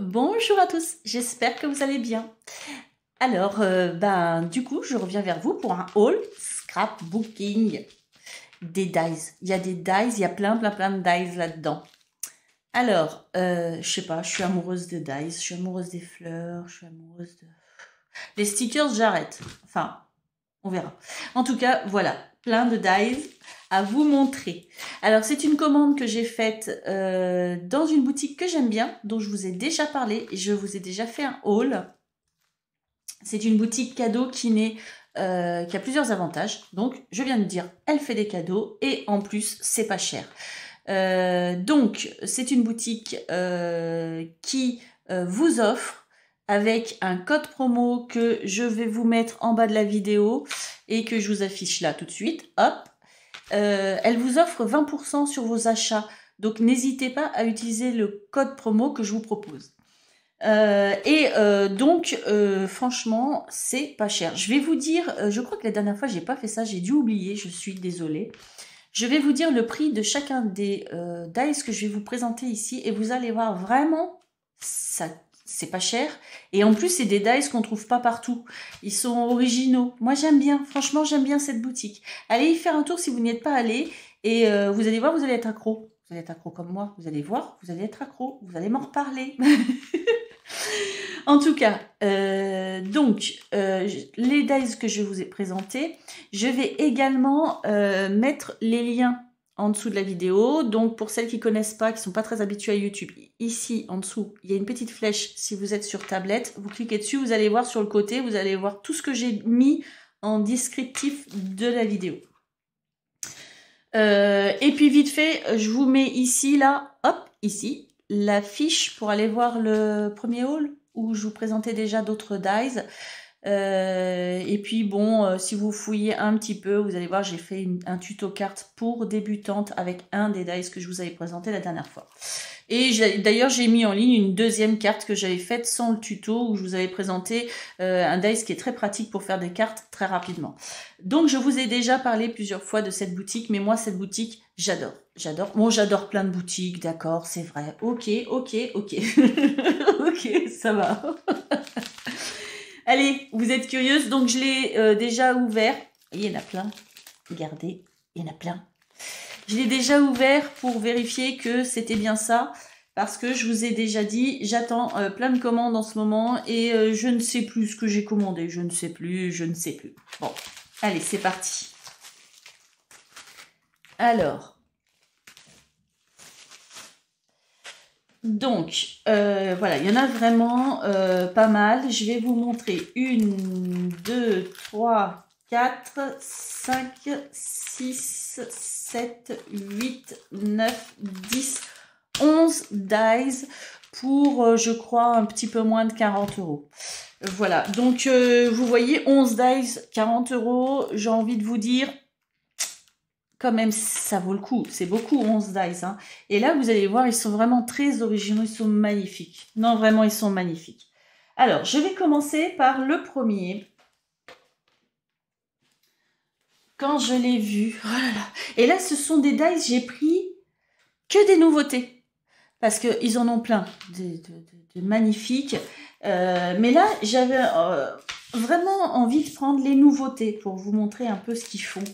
Bonjour à tous, j'espère que vous allez bien. Alors, du coup, je reviens vers vous pour un haul scrapbooking des dies. Il y a des dies, il y a plein de dies là-dedans. Alors, je sais pas, je suis amoureuse des dies, je suis amoureuse des fleurs, je suis amoureuse de... Les stickers, j'arrête. Enfin, on verra. En tout cas, voilà, plein de dies à vous montrer. Alors, c'est une commande que j'ai faite dans une boutique que j'aime bien, dont je vous ai déjà parlé et je vous ai déjà fait un haul. C'est une boutique cadeau qui a plusieurs avantages. Donc, je viens de dire, elle fait des cadeaux et en plus, c'est pas cher. Donc, c'est une boutique qui vous offre avec un code promo que je vais vous mettre en bas de la vidéo et que je vous affiche là tout de suite. Hop, elle vous offre 20% sur vos achats. Donc, n'hésitez pas à utiliser le code promo que je vous propose. Donc, franchement, c'est pas cher. Je vais vous dire, je crois que la dernière fois, j'ai pas fait ça, j'ai dû oublier, je suis désolée. Je vais vous dire le prix de chacun des dies que je vais vous présenter ici et vous allez voir vraiment, ça, c'est pas cher. Et en plus, c'est des dies qu'on trouve pas partout. Ils sont originaux. Moi, j'aime bien. Franchement, j'aime bien cette boutique. Allez y faire un tour si vous n'y êtes pas allé et vous allez voir, vous allez être accro. Vous allez être accro comme moi. Vous allez voir, vous allez être accro. Vous allez m'en reparler. En tout cas, les dies que je vous ai présentés, je vais également mettre les liens en dessous de la vidéo. Donc, pour celles qui ne connaissent pas, qui ne sont pas très habituées à YouTube, ici, en dessous, il y a une petite flèche. Si vous êtes sur tablette, vous cliquez dessus, vous allez voir sur le côté, vous allez voir tout ce que j'ai mis en descriptif de la vidéo. Et puis, vite fait, je vous mets ici, là, hop, ici, la fiche pour aller voir le premier haul où je vous présentais déjà d'autres dies. Et puis bon, si vous fouillez un petit peu, vous allez voir, j'ai fait un tuto carte pour débutantes avec un des dies que je vous avais présenté la dernière fois. Et d'ailleurs, j'ai mis en ligne une deuxième carte que j'avais faite sans le tuto où je vous avais présenté un dice qui est très pratique pour faire des cartes très rapidement. Donc, je vous ai déjà parlé plusieurs fois de cette boutique, mais moi, cette boutique, j'adore. J'adore. Bon, j'adore plein de boutiques, d'accord, c'est vrai. Ok. Ok, ça va. Allez, vous êtes curieuse, donc je l'ai déjà ouvert. Il y en a plein. Regardez, il y en a plein. Je l'ai déjà ouvert pour vérifier que c'était bien ça, parce que je vous ai déjà dit, j'attends plein de commandes en ce moment et je ne sais plus ce que j'ai commandé. Je ne sais plus. Bon, allez, c'est parti. Alors, donc, voilà, il y en a vraiment pas mal. Je vais vous montrer 1, 2, 3, 4, 5, 6, 7, 8, 9, 10, 11 dies pour, je crois, un petit peu moins de 40 €. Voilà, donc vous voyez, 11 dies, 40 €. J'ai envie de vous dire, quand même, ça vaut le coup. C'est beaucoup, 11 dies. Hein. Et là, vous allez voir, ils sont vraiment très originaux. Ils sont magnifiques. Non, vraiment, ils sont magnifiques. Alors, je vais commencer par le premier. Quand je l'ai vu, oh là là. Et là, ce sont des dies, j'ai pris que des nouveautés. Parce qu'ils en ont plein de magnifiques. Mais là, j'avais vraiment envie de prendre les nouveautés pour vous montrer un peu ce qu'ils font.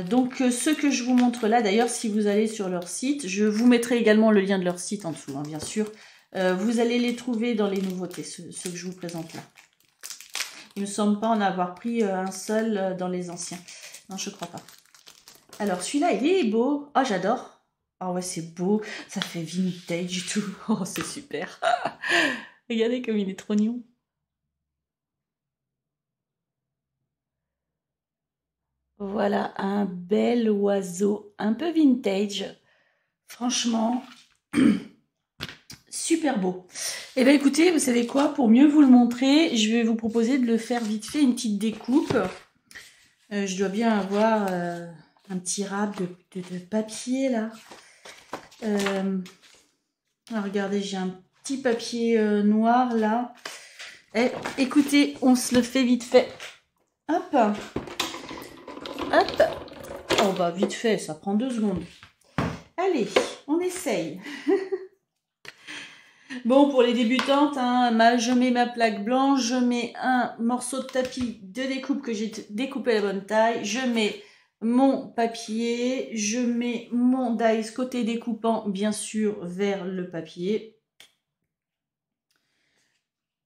Donc, ceux que je vous montre là, d'ailleurs, si vous allez sur leur site, je vous mettrai également le lien de leur site en dessous, hein, bien sûr. Vous allez les trouver dans les nouveautés, ceux que je vous présente là. Il ne me semble pas en avoir pris un seul dans les anciens. Non, je ne crois pas. Alors, celui-là, il est beau. Oh, j'adore. Ah ouais, c'est beau. Ça fait vintage tout. Oh, c'est super. Regardez comme il est trop mignon. Voilà, un bel oiseau, un peu vintage. Franchement, super beau. Eh bien, écoutez, vous savez quoi? Pour mieux vous le montrer, je vais vous proposer de le faire vite fait, une petite découpe. Je dois bien avoir un petit râpe de papier, là. Alors, regardez, j'ai un petit papier noir, là. Eh, écoutez, on se le fait vite fait. Hop. Hop. Oh, bah, vite fait, ça prend 2 secondes. Allez, on essaye. Bon, pour les débutantes, hein, je mets ma plaque blanche, je mets un morceau de tapis de découpe que j'ai découpé à la bonne taille, je mets mon papier, je mets mon dies côté découpant, bien sûr, vers le papier.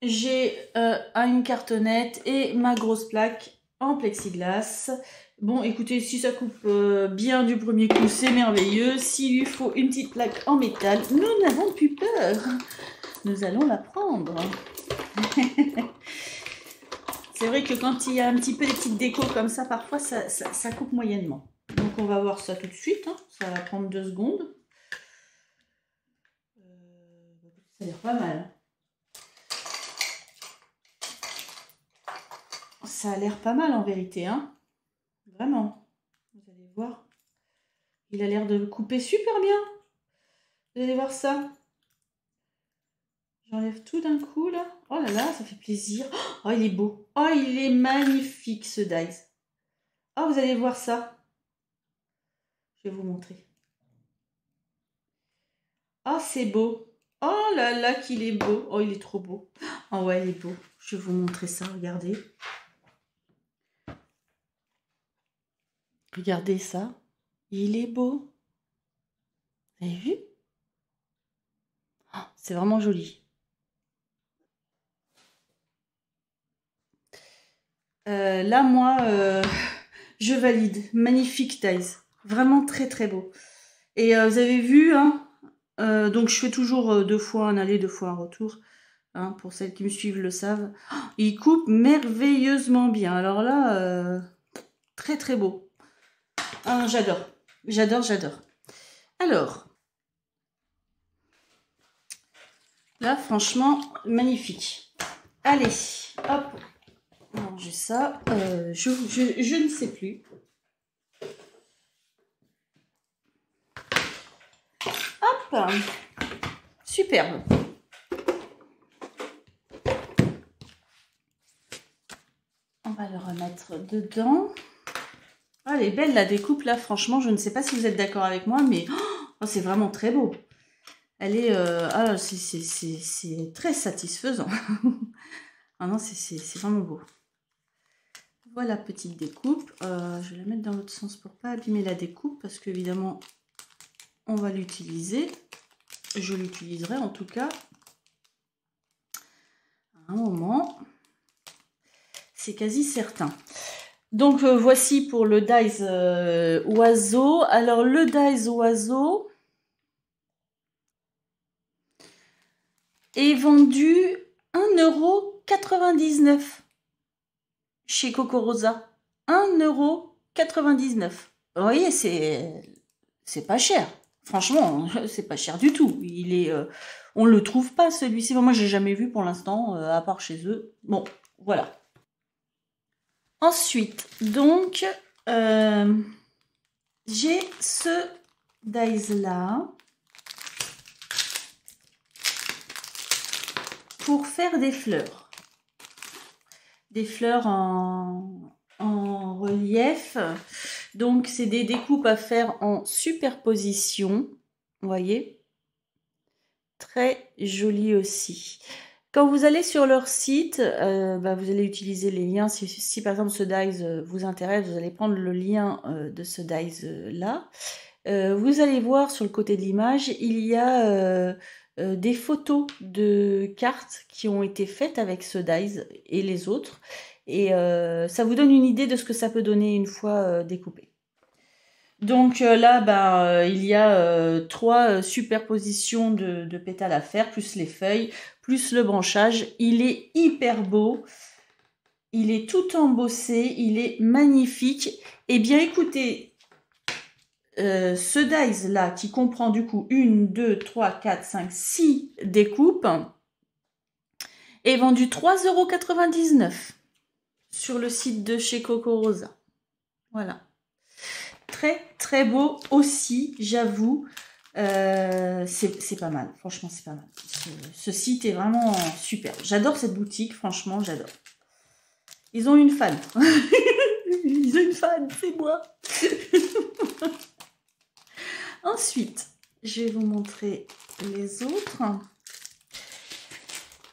J'ai une cartonnette et ma grosse plaque en plexiglas. Bon, écoutez, si ça coupe bien du premier coup, c'est merveilleux. S'il lui faut une petite plaque en métal, nous n'avons plus peur. Nous allons la prendre. C'est vrai que quand il y a un petit peu des petites décos comme ça, parfois ça coupe moyennement. Donc on va voir ça tout de suite. Hein. Ça va prendre 2 secondes. Ça a l'air pas mal. Ça a l'air pas mal en vérité. Hein. Vraiment. Vous allez voir. Il a l'air de couper super bien. Vous allez voir ça. J'enlève tout d'un coup là. Oh là là, ça fait plaisir. Oh, il est beau. Oh, il est magnifique ce dies. Oh, vous allez voir ça. Je vais vous montrer. Oh, c'est beau. Oh là là, qu'il est beau. Oh, il est trop beau. Oh ouais, il est beau. Je vais vous montrer ça, regardez. Regardez ça. Il est beau. Vous avez vu? Oh, c'est vraiment joli. Là, moi, je valide. Magnifique dies. Vraiment très très beau. Et vous avez vu, hein, donc je fais toujours 2 fois un aller, 2 fois un retour. Hein, pour celles qui me suivent le savent. Oh, il coupe merveilleusement bien. Alors là, très très beau. Ah, j'adore. J'adore, j'adore. Alors, là, franchement, magnifique. Allez, hop. J'ai ça. Je ne sais plus. Hop. Superbe. On va le remettre dedans. Ah, elle est belle la découpe là, franchement, je ne sais pas si vous êtes d'accord avec moi, mais oh, c'est vraiment très beau. Elle est... c'est très satisfaisant. Ah non, c'est vraiment beau. Voilà, petite découpe. Je vais la mettre dans l'autre sens pour pas abîmer la découpe, parce qu'évidemment, on va l'utiliser. Je l'utiliserai en tout cas à un moment. C'est quasi certain. Donc, voici pour le dies oiseau. Alors, le dies oiseau est vendu 1,99 € chez Coco Rosa. 1,99 €. Vous voyez, c'est pas cher. Franchement, c'est pas cher du tout. Il est, on le trouve pas celui-ci. Moi, j'ai jamais vu pour l'instant, à part chez eux. Bon, voilà. Ensuite, donc, j'ai ce dies là pour faire des fleurs. Des fleurs en relief. Donc, c'est des découpes à faire en superposition. Vous voyez? Très joli aussi. Quand vous allez sur leur site, vous allez utiliser les liens. Si par exemple ce dies vous intéresse, vous allez prendre le lien de ce dies là. Vous allez voir sur le côté de l'image, il y a des photos de cartes qui ont été faites avec ce dies et les autres. Et ça vous donne une idée de ce que ça peut donner une fois découpé. Donc là, il y a 3 superpositions de pétales à faire, plus les feuilles, plus le branchage. Il est hyper beau. Il est tout embossé. Il est magnifique. Eh bien, écoutez, ce dies là, qui comprend du coup 1, 2, 3, 4, 5, 6 découpes, est vendu 3,99 € sur le site de chez Coco Rosa. Voilà. Très très beau aussi, j'avoue. C'est pas mal, franchement c'est pas mal. Ce site est vraiment super. J'adore cette boutique, franchement j'adore. Ils ont une fan. Ils ont une fan, c'est moi. Ensuite, je vais vous montrer les autres.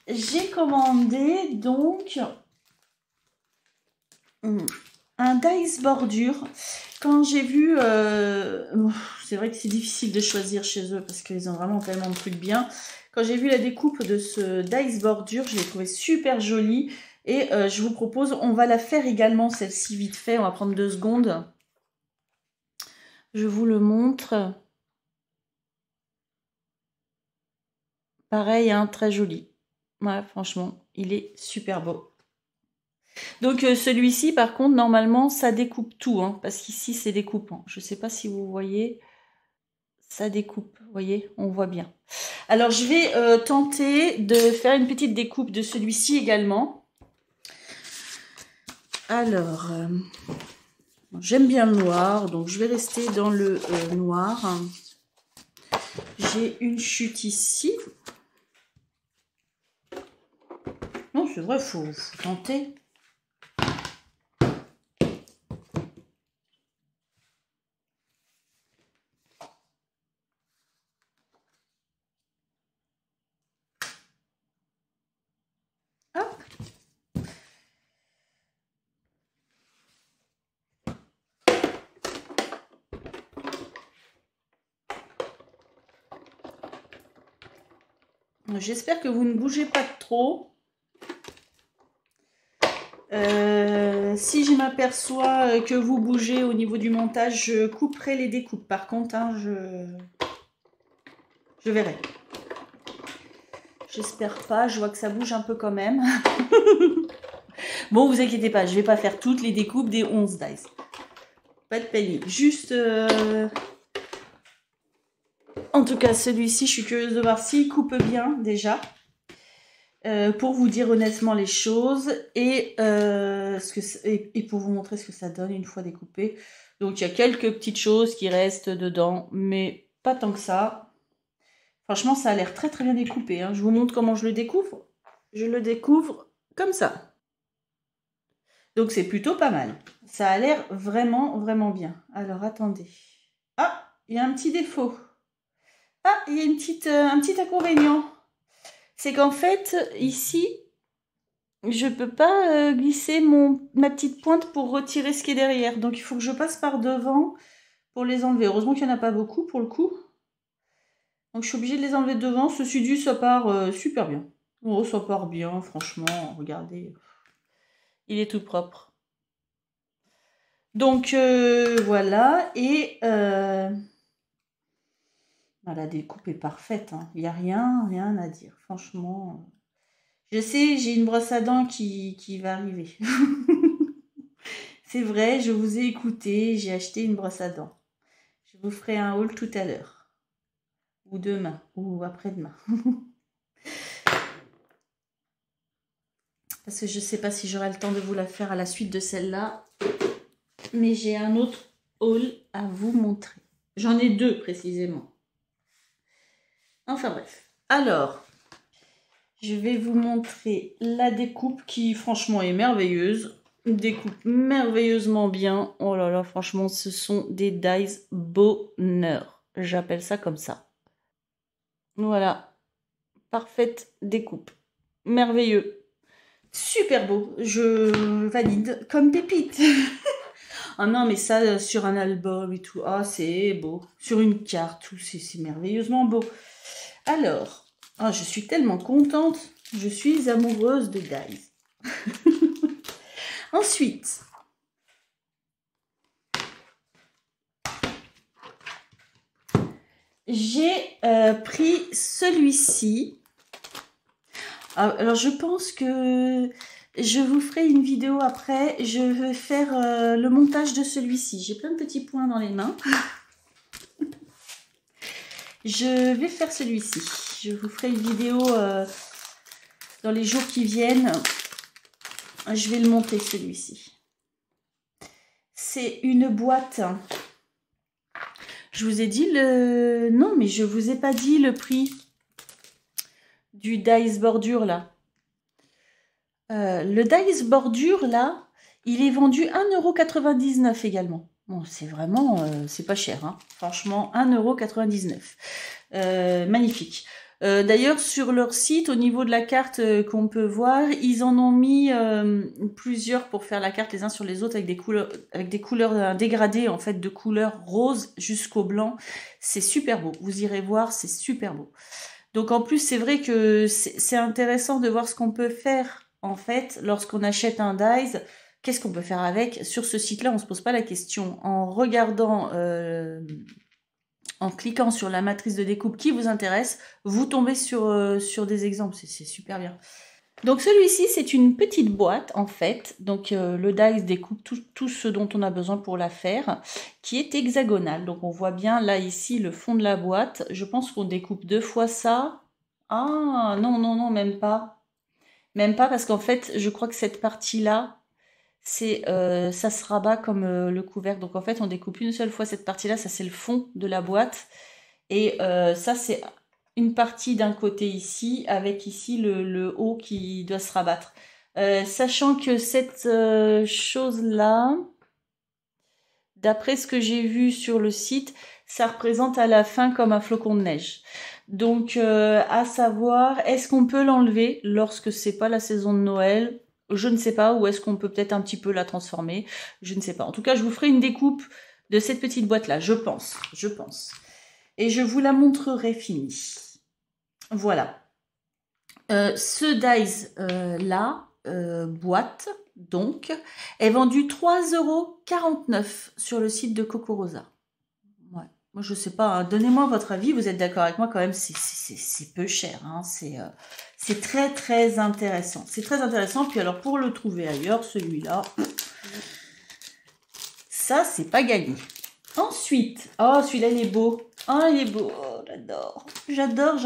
j'ai commandé donc un dies bordure. Quand j'ai vu, c'est vrai que c'est difficile de choisir chez eux parce qu'ils ont vraiment tellement de trucs bien. Quand j'ai vu la découpe de ce dies bordure, je l'ai trouvé super jolie. Et je vous propose, on va la faire également, celle-ci vite fait. On va prendre 2 secondes. Je vous le montre. Pareil, hein, très joli. Ouais, franchement, il est super beau. Donc celui-ci, par contre, normalement, ça découpe tout, hein, parce qu'ici, c'est découpant. Je ne sais pas si vous voyez, ça découpe, vous voyez, on voit bien. Alors, je vais tenter de faire une petite découpe de celui-ci également. Alors, j'aime bien le noir, donc je vais rester dans le noir. J'ai une chute ici. Non, c'est vrai, faut tenter. Hop. J'espère que vous ne bougez pas trop. Si je m'aperçois que vous bougez au niveau du montage, je couperai les découpes. Par contre, hein, je verrai. J'espère pas, je vois que ça bouge un peu quand même. Bon, vous inquiétez pas, je vais pas faire toutes les découpes des 11 dice. Pas de panique. Juste... En tout cas, celui-ci, je suis curieuse de voir s'il coupe bien déjà. Pour vous dire honnêtement les choses et pour vous montrer ce que ça donne une fois découpé. Donc il y a quelques petites choses qui restent dedans, mais pas tant que ça. Franchement, ça a l'air très très bien découpé, hein. Je vous montre comment je le découvre. Je le découvre comme ça. Donc c'est plutôt pas mal. Ça a l'air vraiment vraiment bien. Alors attendez. Ah, il y a un petit défaut. Ah, il y a un petit inconvénient. C'est qu'en fait, ici, je peux pas glisser ma petite pointe pour retirer ce qui est derrière. Donc, il faut que je passe par devant pour les enlever. Heureusement qu'il n'y en a pas beaucoup pour le coup. Donc, je suis obligée de les enlever devant. Ceci dit, ça part super bien. Oh, ça part bien, franchement. Regardez. Il est tout propre. Donc, voilà. Et... la découpe est parfaite, hein. Il n'y a rien à dire. Franchement... Je sais, j'ai une brosse à dents qui va arriver. C'est vrai, je vous ai écouté, j'ai acheté une brosse à dents. Je vous ferai un haul tout à l'heure. Ou demain, ou après-demain. Parce que je ne sais pas si j'aurai le temps de vous la faire à la suite de celle-là. Mais j'ai un autre haul à vous montrer. J'en ai 2 précisément. Enfin bref. Alors... je vais vous montrer la découpe qui franchement est merveilleuse. Une découpe merveilleusement bien. Oh là là, franchement, ce sont des dies bonheur. J'appelle ça comme ça. Voilà. Parfaite découpe. Merveilleux. Super beau. Je valide comme pépite. Ah non, mais ça, sur un album et tout. Ah, c'est beau. Sur une carte, tout, c'est merveilleusement beau. Alors... oh, je suis tellement contente. Je suis amoureuse de dies. Ensuite, j'ai pris celui-ci. Alors, je pense que je vous ferai une vidéo après. Je vais faire le montage de celui-ci. J'ai plein de petits points dans les mains. Je vais faire celui-ci. Je vous ferai une vidéo dans les jours qui viennent. Je vais le monter, celui-ci. C'est une boîte. Je vous ai dit le... non, mais je vous ai pas dit le prix du dies bordure, là. Le dies bordure, là, il est vendu 1,99 € également. Bon, c'est vraiment... c'est pas cher, hein. Franchement, 1,99 €. Magnifique. D'ailleurs, sur leur site, au niveau de la carte qu'on peut voir, ils en ont mis plusieurs pour faire la carte les uns sur les autres avec des couleurs dégradées en fait de couleurs rose jusqu'au blanc. C'est super beau. Vous irez voir, c'est super beau. Donc en plus, c'est vrai que c'est intéressant de voir ce qu'on peut faire en fait lorsqu'on achète un dies. Qu'est-ce qu'on peut faire avec? Sur ce site-là, on se pose pas la question. En regardant en cliquant sur la matrice de découpe qui vous intéresse, vous tombez sur des exemples. C'est super bien. Donc celui-ci, c'est une petite boîte en fait. Donc le dies découpe tout ce dont on a besoin pour la faire, qui est hexagonal. Donc on voit bien là ici le fond de la boîte. Je pense qu'on découpe 2 fois ça. Ah non, non, non, même pas. Même pas parce qu'en fait, je crois que cette partie-là, ça se rabat comme le couvercle. Donc en fait, on découpe une seule fois cette partie-là. Ça, c'est le fond de la boîte. Et ça, c'est une partie d'un côté ici, avec ici le haut qui doit se rabattre. Sachant que cette chose-là, d'après ce que j'ai vu sur le site, ça représente à la fin comme un flocon de neige. Donc, à savoir, est-ce qu'on peut l'enlever lorsque c'est pas la saison de Noël? Je ne sais pas, ou est-ce qu'on peut peut-être un petit peu la transformer? Je ne sais pas. En tout cas, je vous ferai une découpe de cette petite boîte-là, je pense. Et je vous la montrerai finie. Voilà. Ce dies là, boîte, donc, est vendu 3,49 € sur le site de Cocorosa. Ouais. Moi, je sais pas, hein. Donnez-moi votre avis, vous êtes d'accord avec moi quand même, c'est peu cher, hein. C'est très très intéressant. C'est très intéressant, puis alors pour le trouver ailleurs, celui-là, ça c'est pas gagné. Ensuite, oh celui-là il est beau. Oh il est beau, oh, j'adore. J'adore.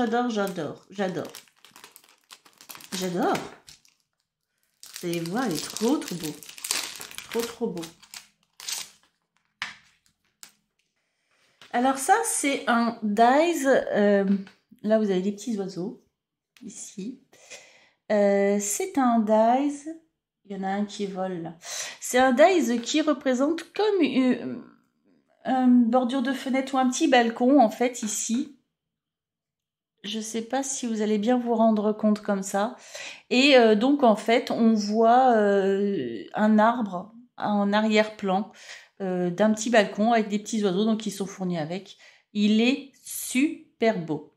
Vous allez voir, il est trop trop beau. Trop beau. Alors ça, c'est un dies. Là, vous avez des petits oiseaux. Ici. C'est un dies. Il y en a un qui vole là. C'est un dies qui représente comme une bordure de fenêtre ou un petit balcon, en fait, ici. Je ne sais pas si vous allez bien vous rendre compte comme ça. Et donc, en fait, on voit un arbre en arrière-plan d'un petit balcon avec des petits oiseaux donc, qui sont fournis avec. Il est super beau.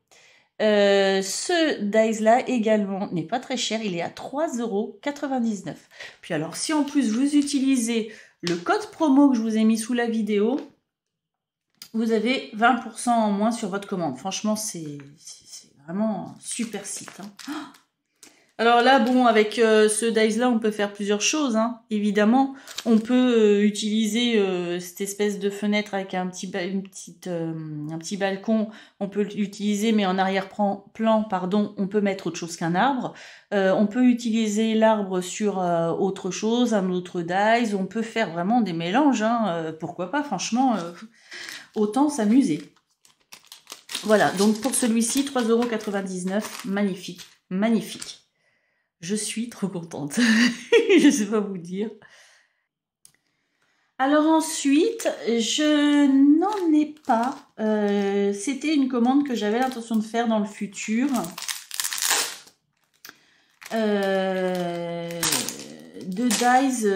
Ce dies-là également n'est pas très cher. Il est à 3,99 €. Puis alors, si en plus vous utilisez le code promo que je vous ai mis sous la vidéo, vous avez 20% en moins sur votre commande. Franchement, c'est vraiment un super site. Hein. Alors là, bon, avec ce dies-là, on peut faire plusieurs choses, hein. Évidemment. On peut utiliser cette espèce de fenêtre avec un petit balcon. On peut l'utiliser, mais en arrière-plan, pardon, on peut mettre autre chose qu'un arbre. On peut utiliser l'arbre sur autre chose, un autre dies. On peut faire vraiment des mélanges, hein. Pourquoi pas, franchement, autant s'amuser. Voilà, donc pour celui-ci, 3,99 €, magnifique, magnifique. Je suis trop contente. Je ne sais pas vous dire. Alors ensuite, je n'en ai pas. C'était une commande que j'avais l'intention de faire dans le futur. De dies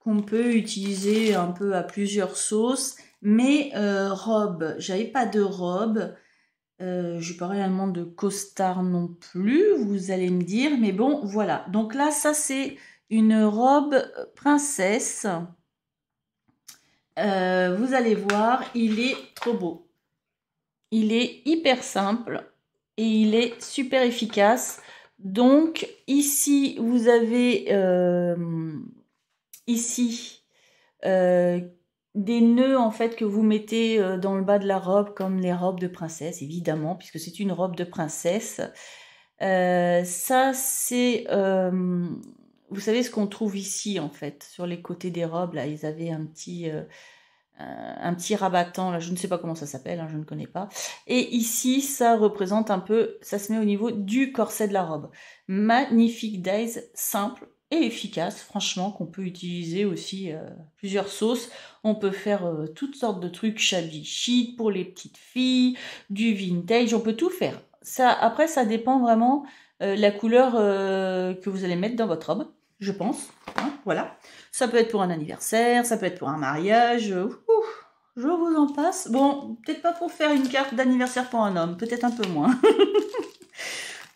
qu'on peut utiliser un peu à plusieurs sauces. Mais robe, j'avais pas de robe. Je n'ai pas réellement de costard non plus, vous allez me dire. Mais bon, voilà. Donc là, ça, c'est une robe princesse. Vous allez voir, il est trop beau. Il est hyper simple et il est super efficace. Donc, ici, vous avez des nœuds en fait que vous mettez dans le bas de la robe comme les robes de princesse, évidemment, puisque c'est une robe de princesse. Ça, c'est... vous savez ce qu'on trouve ici, en fait, sur les côtés des robes, là, ils avaient un petit rabattant, là, je ne sais pas comment ça s'appelle, hein, je ne connais pas. Et ici, ça représente un peu, ça se met au niveau du corset de la robe. Magnifique dies, simple et efficace, franchement, qu'on peut utiliser aussi plusieurs sauces. On peut faire toutes sortes de trucs shabby chic pour les petites filles, du vintage, on peut tout faire. Ça, après, ça dépend vraiment la couleur que vous allez mettre dans votre robe, je pense. Hein, voilà. Ça peut être pour un anniversaire, ça peut être pour un mariage. Je vous en passe. Bon, peut-être pas pour faire une carte d'anniversaire pour un homme, peut-être un peu moins.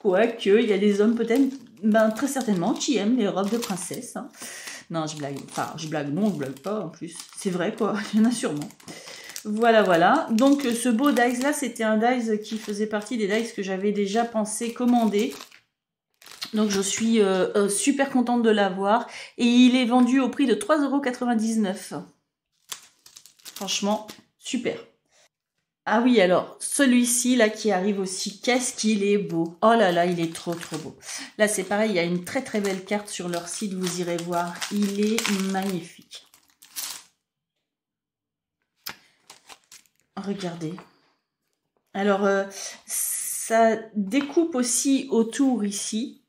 Quoique, il y a des hommes peut-être, ben, très certainement, qui aiment les robes de princesse. Hein. Non, je blague. Enfin, je blague, non, je blague pas en plus. C'est vrai quoi, il y en a sûrement. Voilà, voilà. Donc, ce beau dies là, c'était un dies qui faisait partie des dies que j'avais déjà pensé commander. Donc, je suis super contente de l'avoir. Et il est vendu au prix de 3,99 €. Franchement, super. Ah oui, alors, celui-ci, là, qui arrive aussi, qu'est-ce qu'il est beau. Oh là là, il est trop, trop beau. Là, c'est pareil, il y a une très, très belle carte sur leur site, vous irez voir. Il est magnifique. Regardez. Alors, ça découpe aussi autour ici.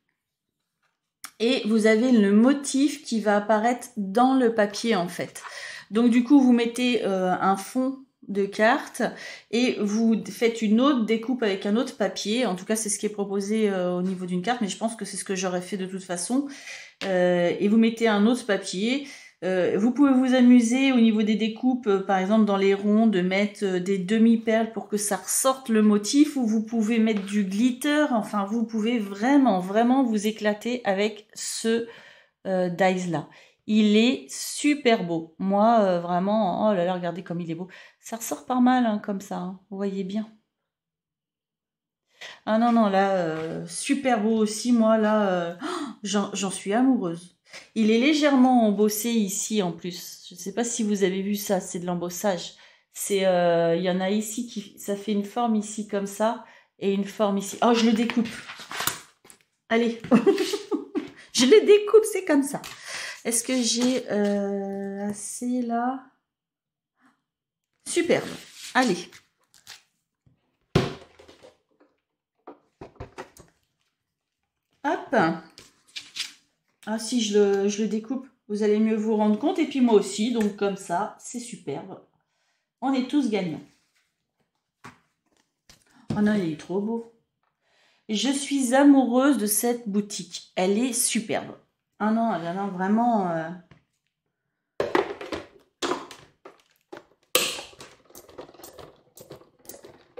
Et vous avez le motif qui va apparaître dans le papier, en fait. Donc, du coup, vous mettez un fond de carte et vous faites une autre découpe avec un autre papier. En tout cas, c'est ce qui est proposé au niveau d'une carte, mais je pense que c'est ce que j'aurais fait de toute façon. Et vous mettez un autre papier. Vous pouvez vous amuser au niveau des découpes, par exemple dans les ronds, de mettre des demi-perles pour que ça ressorte le motif, ou vous pouvez mettre du glitter. Enfin, vous pouvez vraiment, vraiment vous éclater avec ce dies-là. Il est super beau. Moi, vraiment, oh là là, regardez comme il est beau. Ça ressort pas mal, hein, comme ça, hein. Vous voyez bien. Ah non, non, là, super beau aussi. Moi, là, j'en suis amoureuse. Il est légèrement embossé ici, en plus. Je ne sais pas si vous avez vu ça, c'est de l'embossage. Il y en a ici ça fait une forme ici comme ça, et une forme ici. Oh, je le découpe. Allez, je le découpe, c'est comme ça. Est-ce que j'ai assez là? Superbe. Allez. Hop. Ah si, je le découpe, vous allez mieux vous rendre compte. Et puis moi aussi, donc comme ça, c'est superbe. On est tous gagnants. Oh non, il est trop beau. Je suis amoureuse de cette boutique. Elle est superbe. Ah non, non vraiment...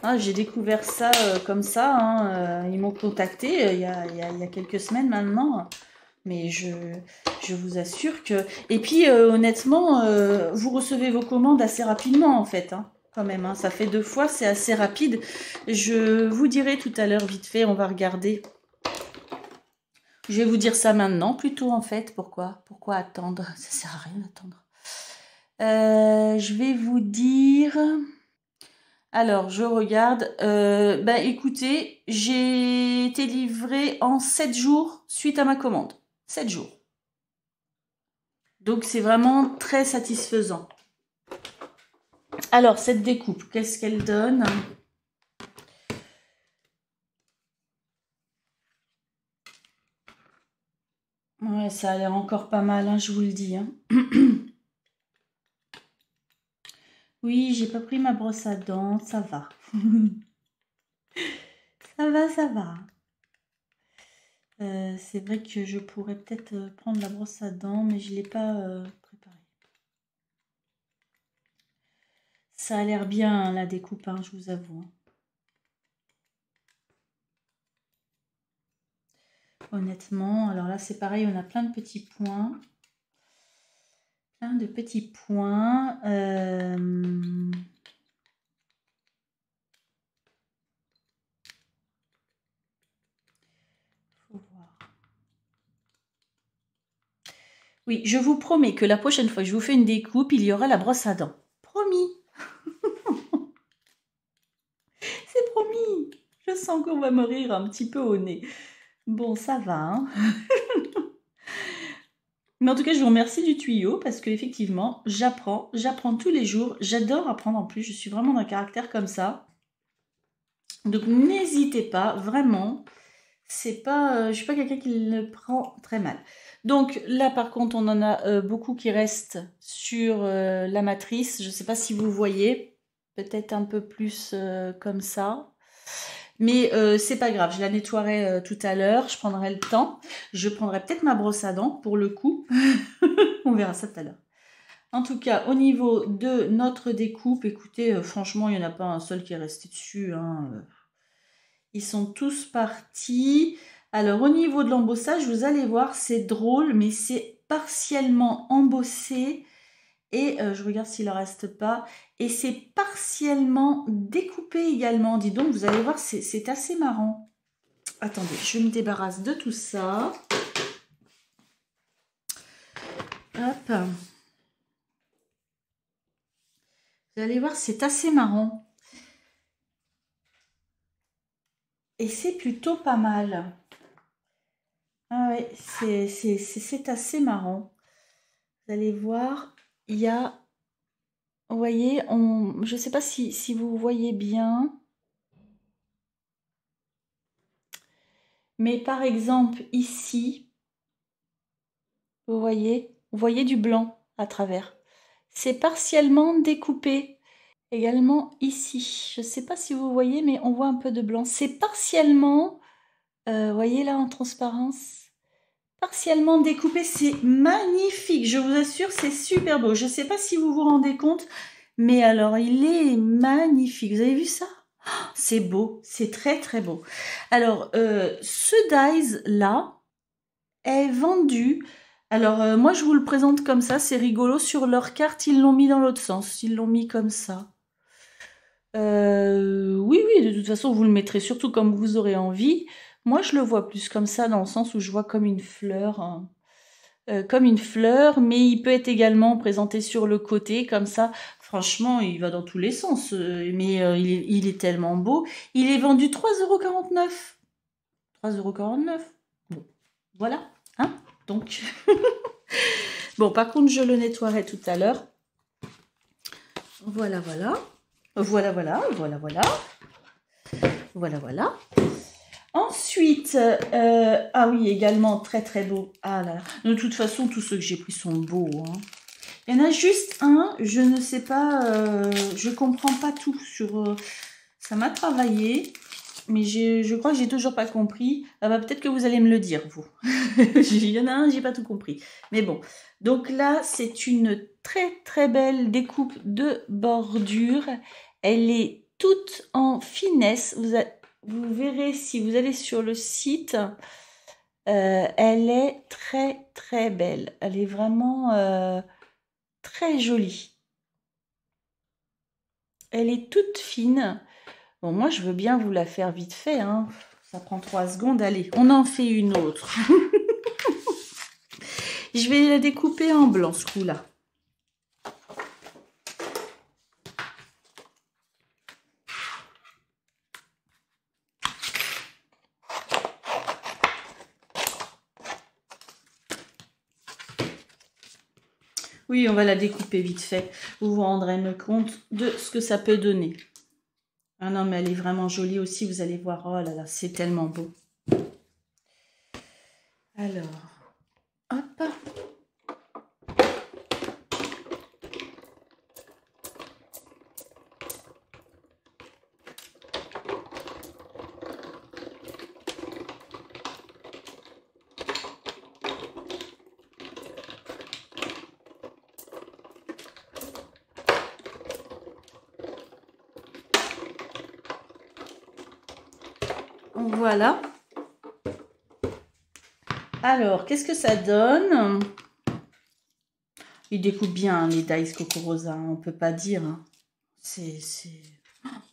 Ah, j'ai découvert ça comme ça. Hein. Ils m'ont contacté il y a quelques semaines maintenant. Mais je vous assure que... Et puis, honnêtement, vous recevez vos commandes assez rapidement, en fait. Hein, quand même, hein. Ça fait 2 fois, c'est assez rapide. Je vous dirai tout à l'heure, vite fait, on va regarder. Je vais vous dire ça maintenant, plutôt, en fait. Pourquoi attendre? Ça sert à rien d'attendre. Je vais vous dire... Alors, je regarde. Bah, écoutez, j'ai été livrée en 7 jours suite à ma commande. 7 jours. Donc, c'est vraiment très satisfaisant. Alors, cette découpe, qu'est-ce qu'elle donne? Ouais, ça a l'air encore pas mal, hein, je vous le dis. Hein. Oui, j'ai pas pris ma brosse à dents, ça va. Ça va, ça va. C'est vrai que je pourrais peut-être prendre la brosse à dents, mais je ne l'ai pas préparée. Ça a l'air bien, hein, la découpe, hein, je vous avoue. Honnêtement, alors là, c'est pareil, on a plein de petits points. Plein de petits points. Faut voir. Oui, je vous promets que la prochaine fois que je vous fais une découpe, il y aura la brosse à dents. Promis. C'est promis. Je sens qu'on va me rire un petit peu au nez. Bon, ça va. Hein. Mais en tout cas, je vous remercie du tuyau parce qu'effectivement, j'apprends tous les jours. J'adore apprendre en plus. Je suis vraiment d'un caractère comme ça. Donc, n'hésitez pas, vraiment. C'est pas, je suis pas quelqu'un qui le prend très mal. Donc là, par contre, on en a beaucoup qui restent sur la matrice. Je ne sais pas si vous voyez. Peut-être un peu plus comme ça. Mais c'est pas grave, je la nettoierai tout à l'heure, je prendrai le temps. Je prendrai peut-être ma brosse à dents pour le coup. On verra ça tout à l'heure. En tout cas, au niveau de notre découpe, écoutez, franchement, il n'y en a pas un seul qui est resté dessus. Hein. Ils sont tous partis. Alors, au niveau de l'embossage, vous allez voir, c'est drôle, mais c'est partiellement embossé. Et je regarde s'il ne reste pas. Et c'est partiellement découpé également. Dis donc, vous allez voir, c'est assez marrant. Attendez, je me débarrasse de tout ça. Hop. Vous allez voir, c'est assez marrant. Et c'est plutôt pas mal. Ah ouais, c'est assez marrant. Vous allez voir, il y a... Vous voyez, je ne sais pas si vous voyez bien. Mais par exemple, ici, vous voyez du blanc à travers. C'est partiellement découpé. Également ici. Je ne sais pas si vous voyez, mais on voit un peu de blanc. C'est partiellement, voyez là en transparence, partiellement découpé. C'est magnifique, je vous assure, c'est super beau. Je ne sais pas si vous vous rendez compte, mais alors il est magnifique. Vous avez vu ça? C'est beau, c'est très très beau. Alors, ce dies là est vendu. Alors, moi je vous le présente comme ça, c'est rigolo. Sur leur carte, ils l'ont mis dans l'autre sens. Ils l'ont mis comme ça. Oui, oui, de toute façon, vous le mettrez surtout comme vous aurez envie. Moi, je le vois plus comme ça, dans le sens où je vois comme une fleur, hein. Comme une fleur, mais il peut être également présenté sur le côté, comme ça. Franchement, il va dans tous les sens, mais il est tellement beau. Il est vendu 3,49 €. 3,49 €. Bon, voilà, hein, donc... Bon, par contre, je le nettoierai tout à l'heure. Voilà, voilà. Voilà, voilà, voilà, voilà. Voilà, voilà. Ensuite, ah oui, également très très beau. Ah là là. De toute façon, tous ceux que j'ai pris sont beaux. Hein. Il y en a juste un, je ne sais pas, je comprends pas tout sur... ça m'a travaillé, mais je crois que j'ai toujours pas compris. Ah bah, peut-être que vous allez me le dire, vous. Il y en a un, j'ai pas tout compris. Mais bon, donc là, c'est une très très belle découpe de bordure. Elle est toute en finesse. Vous verrez si vous allez sur le site, elle est très très belle. Elle est vraiment très jolie. Elle est toute fine. Bon, moi je veux bien vous la faire vite fait, hein. Ça prend 3 secondes. Allez, on en fait une autre. Je vais la découper en blanc ce coup-là. Oui, on va la découper vite fait. Vous vous rendrez compte de ce que ça peut donner. Ah non, mais elle est vraiment jolie aussi, vous allez voir. Oh là là, c'est tellement beau. Alors, hop. Voilà. Alors, qu'est-ce que ça donne? Il découpe bien, hein, les dies Coco Rosa, on peut pas dire. Hein.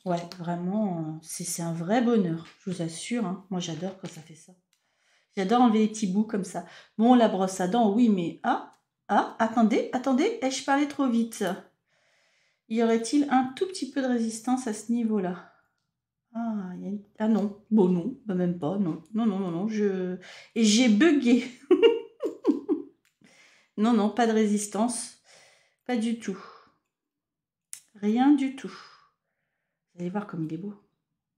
Ouais, vraiment, c'est un vrai bonheur, je vous assure. Hein. Moi, j'adore quand ça fait ça. J'adore enlever les petits bouts comme ça. Bon, la brosse à dents, oui, mais... attendez, ai-je parlé trop vite? Y aurait-il un tout petit peu de résistance à ce niveau-là? Ah non, bon non, bah même pas, non. Non, j'ai bugué. Non, pas de résistance. Pas du tout. Rien du tout. Vous allez voir comme il est beau.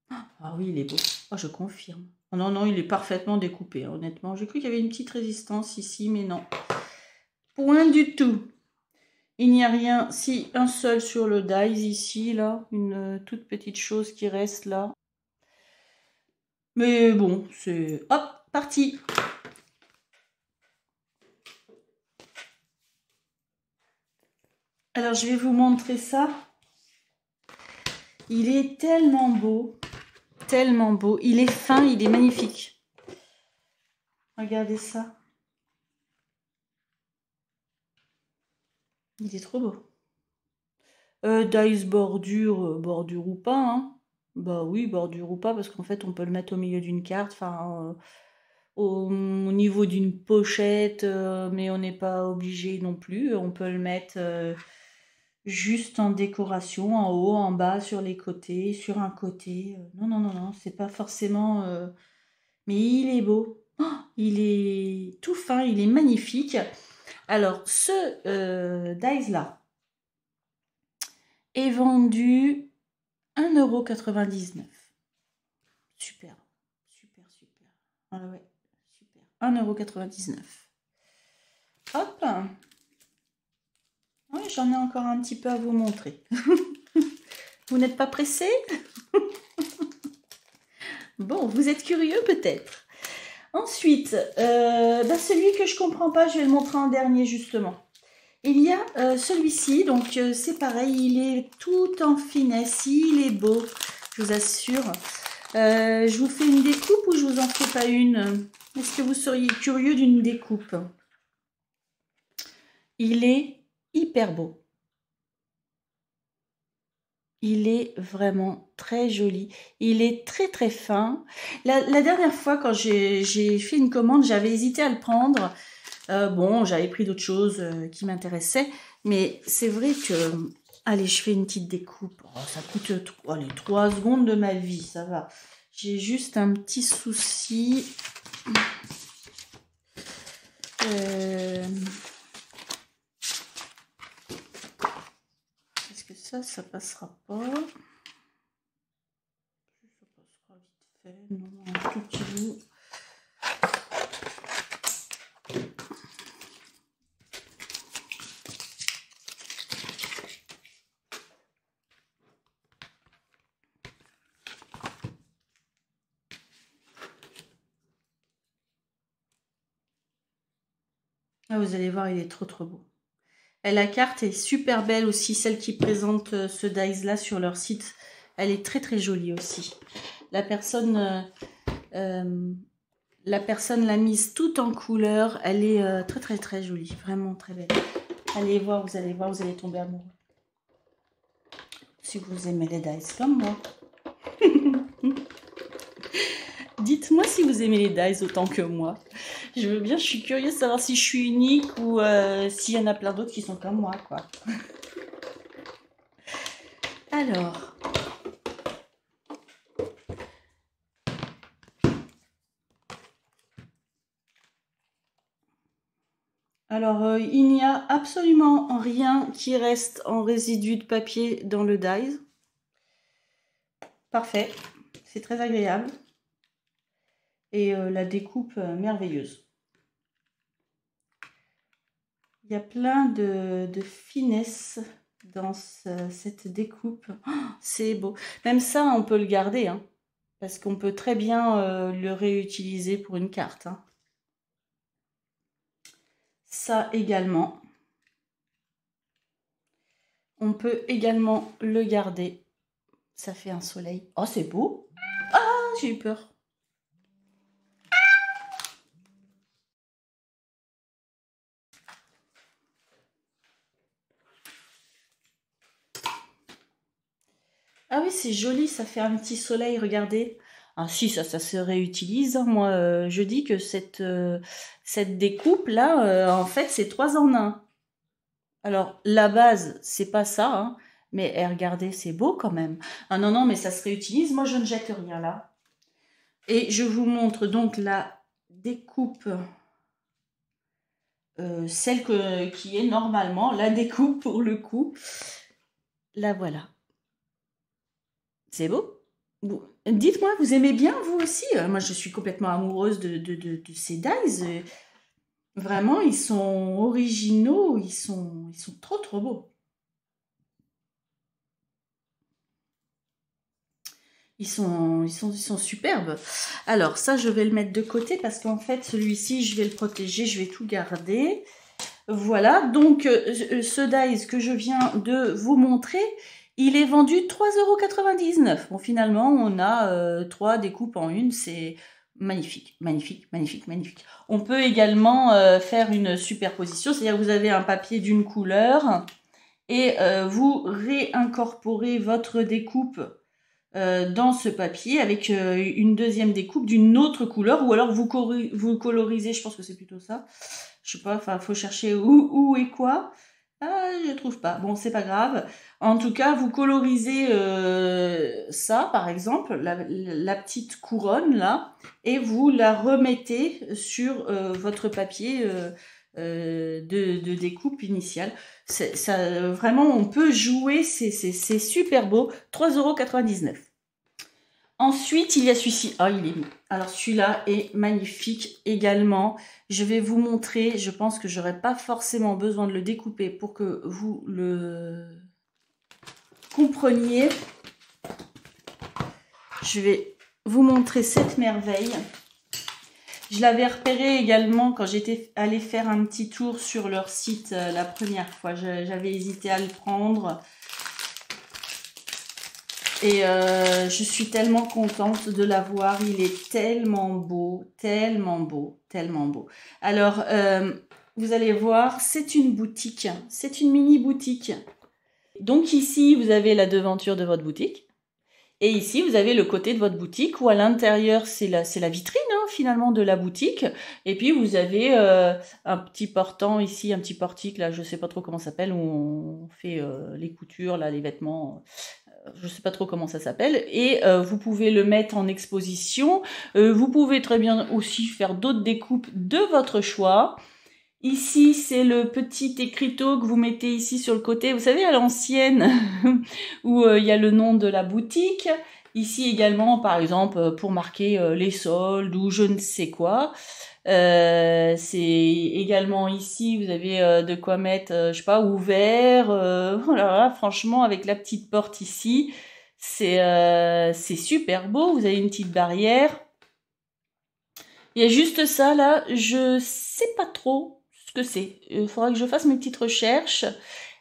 Ah oui, il est beau. Oh, je confirme. Oh, non, il est parfaitement découpé, hein, honnêtement. J'ai cru qu'il y avait une petite résistance ici, mais non. Point du tout. Il n'y a rien. Si, un seul sur le dies ici, là. Une toute petite chose qui reste là. Mais bon, c'est... Hop, parti. Alors, je vais vous montrer ça. Il est tellement beau. Tellement beau. Il est fin, il est magnifique. Regardez ça. Il est trop beau. Dice bordure, bordure ou pas, hein. Bah oui, bordure ou pas, parce qu'en fait, on peut le mettre au milieu d'une carte, enfin, au niveau d'une pochette, mais on n'est pas obligé non plus. On peut le mettre juste en décoration, en haut, en bas, sur les côtés, sur un côté. Non, non, non, non, c'est pas forcément... Mais il est beau. Oh, il est tout fin, il est magnifique. Alors, ce dice-là est vendu 1,99 €. Super, super, super. Ah ouais, super. 1,99 €. Hop. Oui, j'en ai encore un petit peu à vous montrer. Vous n'êtes pas pressé? Bon, vous êtes curieux peut-être. Ensuite, celui que je comprends pas, je vais le montrer en dernier justement. Il y a celui-ci, donc c'est pareil, il est tout en finesse, il est beau, je vous assure. Je vous fais une découpe ou je vous en fais pas une? Est-ce que vous seriez curieux d'une découpe? Il est hyper beau. Il est vraiment très joli. Il est très très fin. La dernière fois, quand j'ai fait une commande, j'avais hésité à le prendre. Bon, j'avais pris d'autres choses qui m'intéressaient. Mais c'est vrai que... Allez, je fais une petite découpe. Oh, ça coûte allez, 3 secondes de ma vie, ça va. J'ai juste un petit souci. Est-ce que ça passera pas? Ça passera vite fait. Non, un tout petit bout. Ah, vous allez voir, il est trop trop beau. Et la carte est super belle aussi, celle qui présente ce dice là sur leur site. Elle est très très jolie aussi. La personne l'a mise toute en couleur. Elle est très très très jolie, vraiment très belle. Allez voir, vous allez tomber amoureux. Si vous aimez les dice comme moi. Dites-moi si vous aimez les dice autant que moi. Je veux bien, je suis curieuse de savoir si je suis unique ou s'il y en a plein d'autres qui sont comme moi, quoi. Alors. Alors, il n'y a absolument rien qui reste en résidu de papier dans le dies. Parfait, c'est très agréable. Et la découpe merveilleuse. Il y a plein de finesse dans cette découpe. Oh, c'est beau. Même ça, on peut le garder, hein, parce qu'on peut très bien le réutiliser pour une carte. Hein. Ça également. On peut également le garder. Ça fait un soleil. Oh, c'est beau. Ah, j'ai eu peur. Ah oui, c'est joli, ça fait un petit soleil, regardez. Ah si, ça se réutilise. Hein. Moi, je dis que cette découpe-là, en fait, c'est 3 en 1. Alors, la base, c'est pas ça, hein, mais regardez, c'est beau quand même. Ah non, non, mais ça se réutilise. Moi, je ne jette rien là. Et je vous montre donc la découpe, celle qui est normalement la découpe pour le coup. La voilà. C'est beau? Dites-moi, vous aimez bien vous aussi? Moi, je suis complètement amoureuse de ces dies. Vraiment, ils sont originaux, ils sont trop beaux. Ils sont superbes. Alors, ça, je vais le mettre de côté parce qu'en fait, celui-ci, je vais le protéger, je vais tout garder. Voilà, donc ce dies que je viens de vous montrer, il est vendu 3,99 €. Bon, finalement, on a 3 découpes en une, c'est magnifique, magnifique, magnifique, magnifique. On peut également faire une superposition, c'est-à-dire que vous avez un papier d'une couleur et vous réincorporez votre découpe dans ce papier avec une deuxième découpe d'une autre couleur, ou alors vous colorisez, je pense que c'est plutôt ça. Je sais pas, enfin, faut chercher où et quoi. Ah, je trouve pas. Bon, c'est pas grave. En tout cas, vous colorisez ça, par exemple, la petite couronne là, et vous la remettez sur votre papier de découpe initiale. Ça, vraiment, on peut jouer, c'est super beau. 3,99 €. Ensuite, il y a celui-ci. Ah, il est beau. Alors, celui-là est magnifique également. Je vais vous montrer. Je pense que j'aurais pas forcément besoin de le découper pour que vous le compreniez. Je vais vous montrer cette merveille. Je l'avais repéré également quand j'étais allée faire un petit tour sur leur site la première fois. J'avais hésité à le prendre. Et je suis tellement contente de l'avoir. Il est tellement beau, tellement beau, tellement beau. Alors, vous allez voir, c'est une boutique. C'est une mini boutique. Donc ici, vous avez la devanture de votre boutique. Et ici, vous avez le côté de votre boutique où à l'intérieur, c'est la vitrine hein, finalement de la boutique. Et puis, vous avez un petit portant ici, un petit portique, là, je ne sais pas trop comment ça s'appelle, où on fait les coutures, là, les vêtements. Je ne sais pas trop comment ça s'appelle. Et vous pouvez le mettre en exposition. Vous pouvez très bien aussi faire d'autres découpes de votre choix. Ici, c'est le petit écriteau que vous mettez ici sur le côté. Vous savez, à l'ancienne, où il y a le nom de la boutique. Ici également, par exemple, pour marquer les soldes ou je ne sais quoi. C'est également ici, vous avez de quoi mettre, je sais pas, ouvert. Voilà, franchement, avec la petite porte ici, c'est super beau. Vous avez une petite barrière. Il y a juste ça, là, je sais pas trop ce que c'est. Il faudra que je fasse mes petites recherches.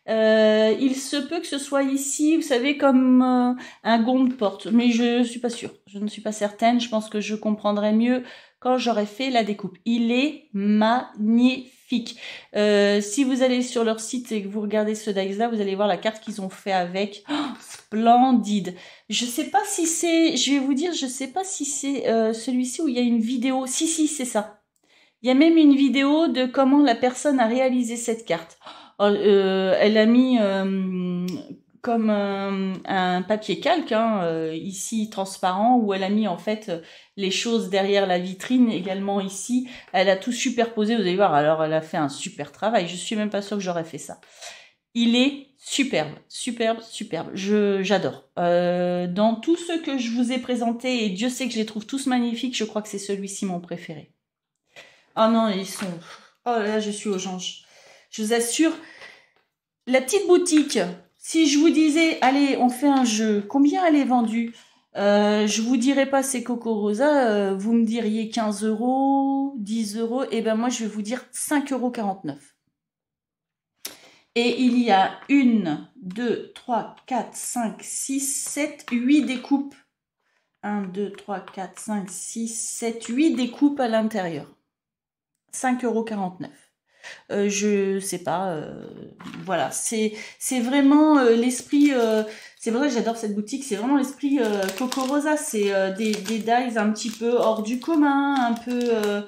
Il se peut que ce soit ici, vous savez, comme un gond de porte, mais je suis pas sûre. Je ne suis pas certaine. Je pense que je comprendrai mieux quand j'aurai fait la découpe. Il est magnifique. Si vous allez sur leur site et que vous regardez ce dies-là, vous allez voir la carte qu'ils ont fait avec. Oh, splendide. Je sais pas si c'est, je vais vous dire, je sais pas si c'est celui-ci où il y a une vidéo. Si, c'est ça. Il y a même une vidéo de comment la personne a réalisé cette carte. Elle a mis comme un papier calque, hein, ici transparent, où elle a mis en fait les choses derrière la vitrine également ici. Elle a tout superposé, vous allez voir. Alors elle a fait un super travail. Je suis même pas sûre que j'aurais fait ça. Il est superbe, superbe, superbe. J'adore. Dans tous ceux que je vous ai présentés, et Dieu sait que je les trouve tous magnifiques, je crois que c'est celui-ci mon préféré. Oh non, ils sont... Oh là, je suis aux anges. Je vous assure, la petite boutique, si je vous disais, allez, on fait un jeu, combien elle est vendue? Je vous dirais pas c'est Coco Rosa, vous me diriez 15 €, 10 €, et ben moi je vais vous dire 5,49 €. Et il y a 1, 2, 3, 4, 5, 6, 7, 8 découpes. 1, 2, 3, 4, 5, 6, 7, 8 découpes à l'intérieur. 5,49 €. Je sais pas, voilà, c'est vraiment l'esprit, c'est vrai que j'adore cette boutique, c'est vraiment l'esprit Coco Rosa, c'est des dies un petit peu hors du commun, un peu,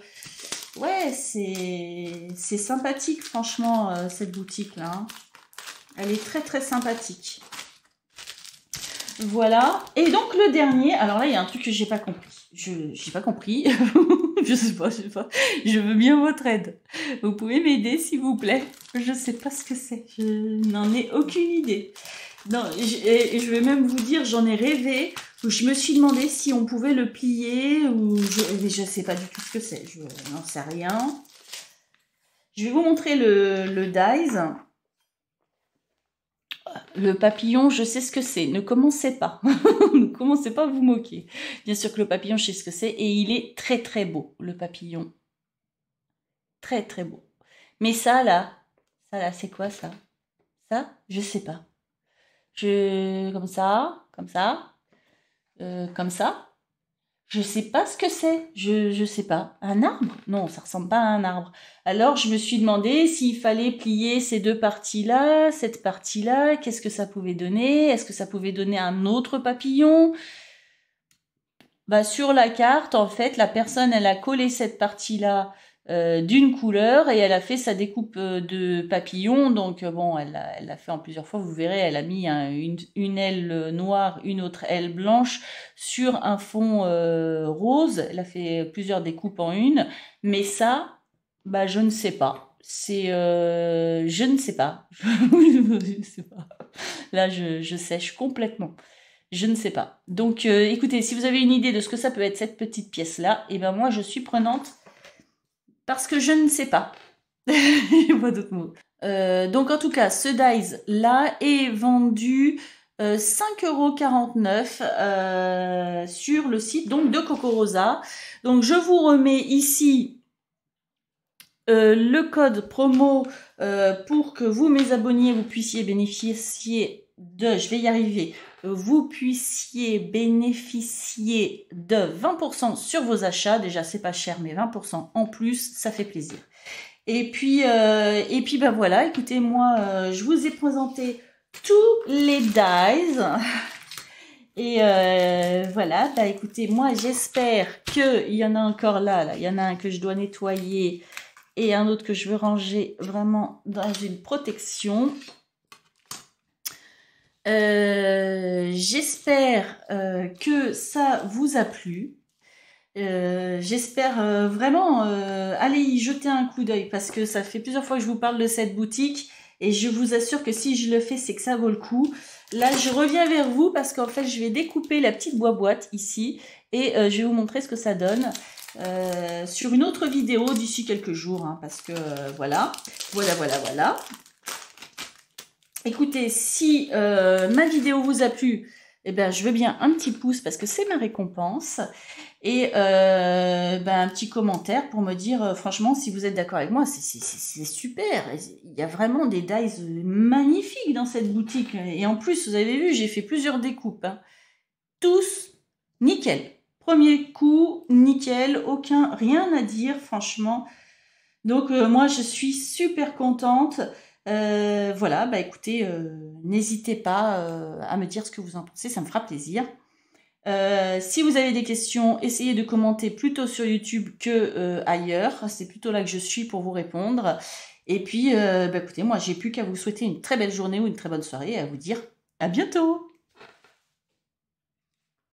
ouais, c'est sympathique franchement cette boutique là, hein. Elle est très très sympathique. Voilà, et donc le dernier, alors là il y a un truc que j'ai pas compris. J'ai pas compris, je sais pas, je veux bien votre aide. Vous pouvez m'aider s'il vous plaît. Je sais pas ce que c'est, je n'en ai aucune idée. Non, et je vais même vous dire, j'en ai rêvé, où je me suis demandé si on pouvait le plier, ou je sais pas du tout ce que c'est, je n'en sais rien. Je vais vous montrer le dies. Le papillon, je sais ce que c'est. Ne commencez pas. Ne commencez pas à vous moquer. Bien sûr que le papillon, je sais ce que c'est, et il est très très beau, le papillon. Très très beau. Mais ça là, c'est quoi ça? Ça, je sais pas. Comme ça, comme ça, comme ça. Je sais pas ce que c'est. Je sais pas. Un arbre? Non, ça ressemble pas à un arbre. Alors, je me suis demandé s'il fallait plier ces deux parties-là, cette partie-là, qu'est-ce que ça pouvait donner? Est-ce que ça pouvait donner un autre papillon? Bah, sur la carte, en fait, la personne, elle a collé cette partie-là d'une couleur et elle a fait sa découpe de papillon. Donc, bon, elle l'a fait en plusieurs fois. Vous verrez, elle a mis une aile noire, une autre aile blanche sur un fond rose. Elle a fait plusieurs découpes en une. Mais ça, bah, je ne sais pas. Je ne sais pas. Je ne sais pas. Là, je sèche complètement. Je ne sais pas. Donc, écoutez, si vous avez une idée de ce que ça peut être cette petite pièce-là, et ben moi, je suis prenante parce que je ne sais pas. Il n'y a pas d'autre mot. Donc, en tout cas, ce dies-là est vendu 5,49 € sur le site donc, de Cocorosa. Donc, je vous remets ici le code promo pour que vous, mes abonnés, vous puissiez bénéficier de... Je vais y arriver. Vous puissiez bénéficier de 20% sur vos achats. Déjà, c'est pas cher, mais 20% en plus, ça fait plaisir. Et puis bah voilà, écoutez, moi, je vous ai présenté tous les dies. Et voilà, bah écoutez, moi, j'espère qu'il y en a encore là. Il y en a un que je dois nettoyer et un autre que je veux ranger vraiment dans une protection. J'espère que ça vous a plu. J'espère vraiment aller y jeter un coup d'œil parce que ça fait plusieurs fois que je vous parle de cette boutique et je vous assure que si je le fais, c'est que ça vaut le coup. Là, je reviens vers vous parce qu'en fait, je vais découper la petite boîte ici et je vais vous montrer ce que ça donne sur une autre vidéo d'ici quelques jours hein, parce que voilà. Écoutez, si ma vidéo vous a plu, eh ben, je veux bien un petit pouce parce que c'est ma récompense. Et un petit commentaire pour me dire, franchement, si vous êtes d'accord avec moi, c'est super. Il y a vraiment des dies magnifiques dans cette boutique. Et en plus, vous avez vu, j'ai fait plusieurs découpes. Hein. Tous nickel. Premier coup, nickel. Rien à dire, franchement. Donc, moi, je suis super contente. Voilà, bah écoutez, n'hésitez pas à me dire ce que vous en pensez, ça me fera plaisir. Si vous avez des questions, essayez de commenter plutôt sur YouTube que ailleurs. C'est plutôt là que je suis pour vous répondre. Et puis, écoutez, moi, j'ai plus qu'à vous souhaiter une très belle journée ou une très bonne soirée et à vous dire à bientôt.